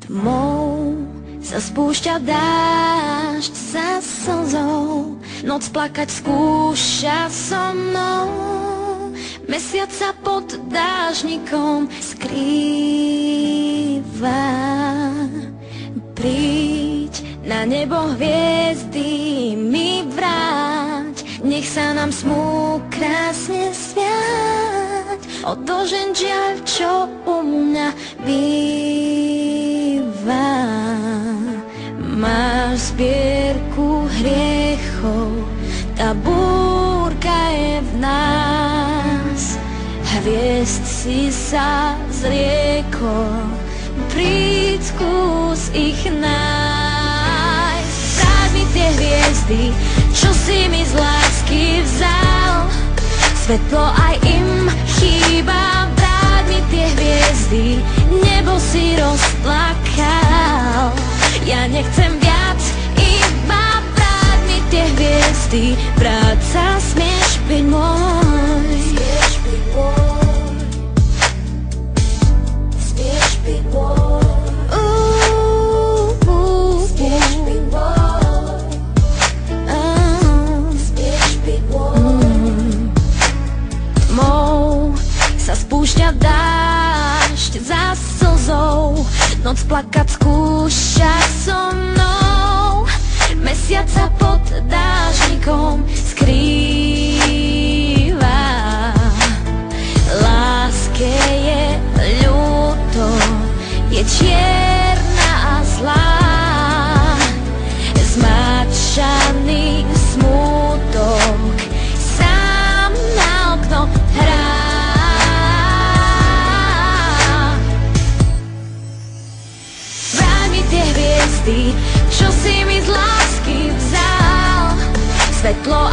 Tmou sa spúšťa dážď za slzou, noc plakať skúša so mnou. Mesiac sa pod dážnikom skrýva. Príď na nebo hviezdy mi vráť, nech sa nám smú krásne sviať. Odložen žiaľ, čo u mňa býva. Máš zbierku hriechov, tá búrka je v nás. Hviezd si sa zriekol, príď skús ich nájsť. Vráť mi tie hviezdy, čo si mi z lásky vzal. Svetlo aj im chýba, vráť mi tie hviezdy, nebo si rozplakal. Ja nechcem viac, iba vráť mi tie hviezdy, práca smieš byť môj. Smieš byť môj, smieš byť môj, smieš byť môj, smieš byť môj. Tmou sa spúšťa dážď za slzou, noc plakať skúša so mnou. Mesiac sa pod dážnikom skrýva. Láske je ľúto, je čierna a zlá. Zmáčaný smútok sám na okno hrá. Vráť mi tie hviezdy, čo si mi z lásky vzal. Svetlo